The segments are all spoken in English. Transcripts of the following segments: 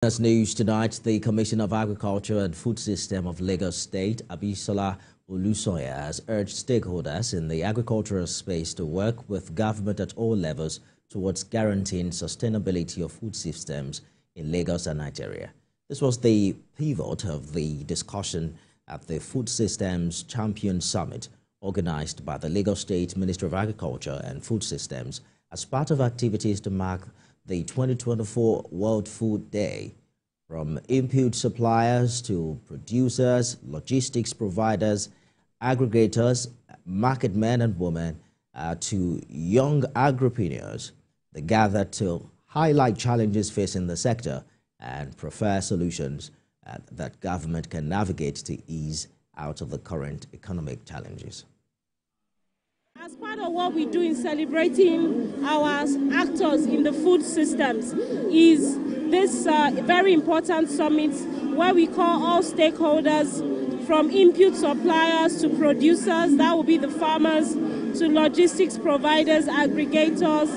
As news tonight, the Commissioner of Agriculture and Food System of Lagos State, Abisola Olusoya, has urged stakeholders in the agricultural space to work with government at all levels towards guaranteeing sustainability of food systems in Lagos and Nigeria. This was the pivot of the discussion at the Food Systems Champion Summit, organized by the Lagos State Ministry of Agriculture and Food Systems as part of activities to mark the 2024 World Food Day. From input suppliers to producers, logistics providers, aggregators, market men and women, to young agripreneurs, they gathered to highlight challenges facing the sector and prefer solutions that government can navigate to ease out of the current economic challenges. As part of what we do in celebrating our actors in the food systems is this very important summit where we call all stakeholders from input suppliers to producers, that will be the farmers, to logistics providers, aggregators,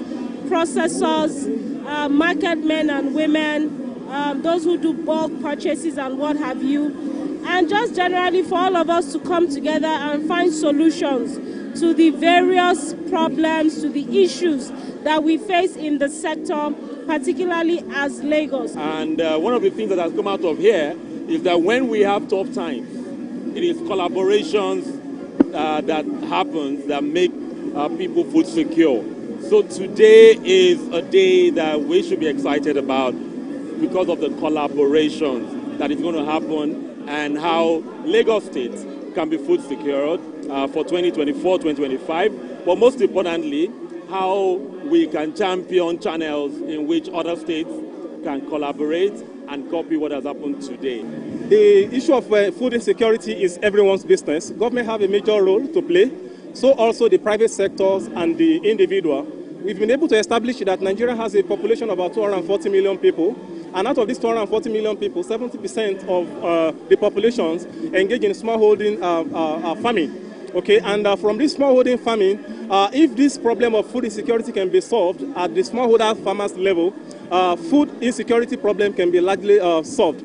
processors, market men and women, those who do bulk purchases and what have you, and just generally for all of us to come together and find solutions to the various problems, to the issues that we face in the sector, particularly as Lagos. And one of the things that has come out of here is that when we have tough times, it is collaborations that happens that make people food secure. So today is a day that we should be excited about because of the collaborations that is going to happen and how Lagos State can be food secured for 2024, 2025, but most importantly, how we can champion channels in which other states can collaborate and copy what has happened today. The issue of food insecurity is everyone's business. Government have a major role to play, so also the private sectors and the individual. We've been able to establish that Nigeria has a population of about 240 million people. And out of these 240 million people, 70% of the populations engage in smallholding farming. Okay, and from this smallholding farming, if this problem of food insecurity can be solved at the smallholder farmers level, food insecurity problem can be largely solved.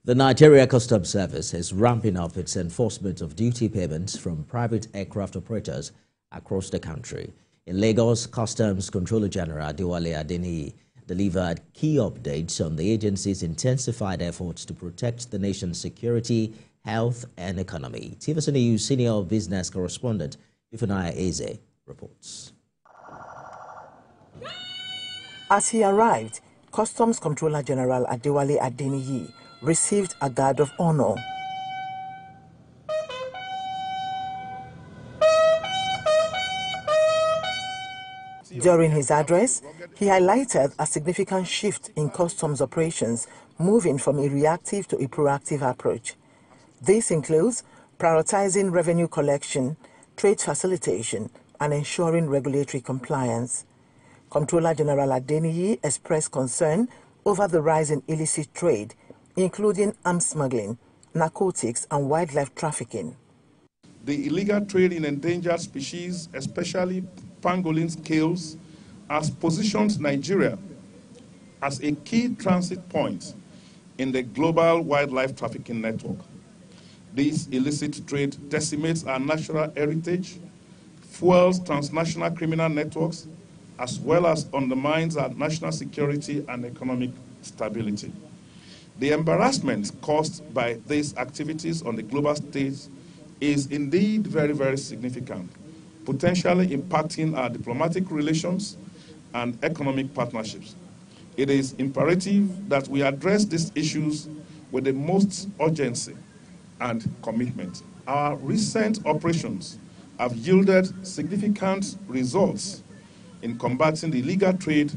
The Nigeria Customs Service is ramping up its enforcement of duty payments from private aircraft operators across the country. In Lagos, Customs Controller General Adewale Adeniyi delivered key updates on the agency's intensified efforts to protect the nation's security, health and economy. TVC News senior business correspondent Ifunaya Eze reports. As he arrived, Customs Controller General Adewale Adeniyi received a guard of honor. During his address, he highlighted a significant shift in customs operations, moving from a reactive to a proactive approach. This includes prioritizing revenue collection, trade facilitation, and ensuring regulatory compliance. Controller General Adeniyi expressed concern over the rise in illicit trade, including arms smuggling, narcotics, and wildlife trafficking. The illegal trade in endangered species, especially pangolin scales, has positioned Nigeria as a key transit point in the global wildlife trafficking network. This illicit trade decimates our natural heritage, fuels transnational criminal networks, as well as undermines our national security and economic stability. The embarrassment caused by these activities on the global stage is indeed very, very significant, potentially impacting our diplomatic relations and economic partnerships. It is imperative that we address these issues with the most urgency and commitment. Our recent operations have yielded significant results in combating the illegal trade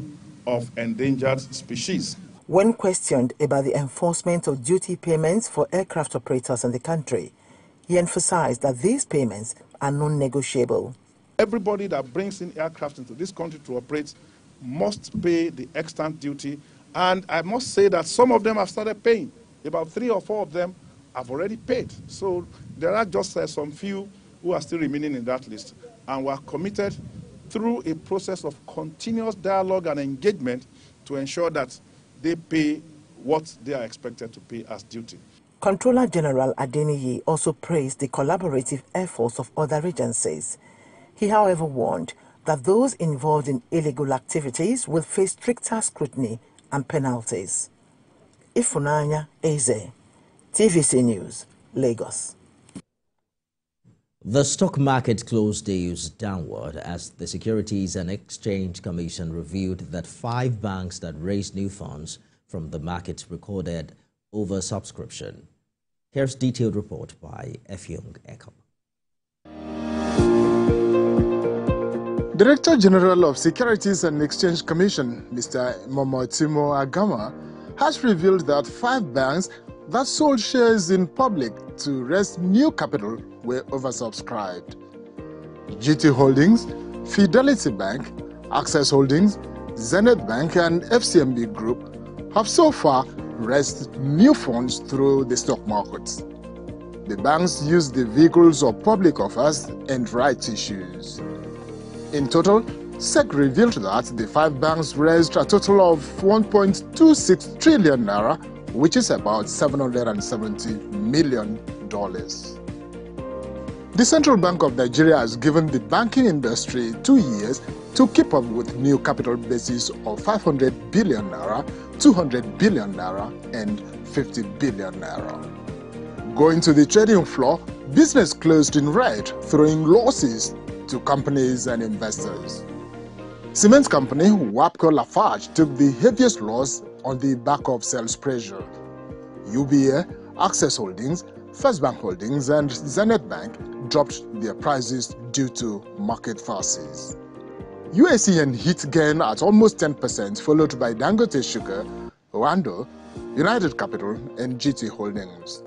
of endangered species. When questioned about the enforcement of duty payments for aircraft operators in the country, he emphasized that these payments are non-negotiable. Everybody that brings in aircraft into this country to operate must pay the extant duty, and I must say that some of them have started paying. About 3 or 4 of them have already paid. So there are just some few who are still remaining in that list, and we are committed through a process of continuous dialogue and engagement to ensure that they pay what they are expected to pay as duty. Controller General Adeniyi also praised the collaborative efforts of other agencies. He, however, warned that those involved in illegal activities will face stricter scrutiny and penalties. Ifunanya Eze, TVC News, Lagos. The stock market closed days downward as the Securities and Exchange Commission revealed that 5 banks that raised new funds from the market recorded oversubscription. Here's a detailed report by Efyong Eko. Director General of Securities and Exchange Commission, Mr. Momotimo Agama, has revealed that 5 banks that sold shares in public to raise new capital were oversubscribed. GT Holdings, Fidelity Bank, Access Holdings, Zenith Bank and FCMB Group have so far raised new funds through the stock markets. The banks used the vehicles of public offers and rights issues. In total, SEC revealed that the 5 banks raised a total of 1.26 trillion naira, which is about $770 million. The Central Bank of Nigeria has given the banking industry 2 years to keep up with new capital bases of 500 billion naira, 200 billion naira, and 50 billion naira. Going to the trading floor, business closed in red, throwing losses to companies and investors. Cement company Wapco Lafarge took the heaviest loss on the back of sales pressure. UBA, Access Holdings, First Bank Holdings and Zenith Bank dropped their prices due to market forces. UACN hit gain at almost 10%, followed by Dangote Sugar, Oando, United Capital and GT Holdings.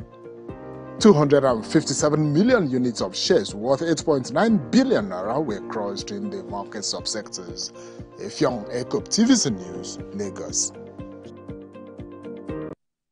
257 million units of shares worth 8.9 billion naira were crossed in the market subsectors. Efyong Eko, TVC News, Lagos.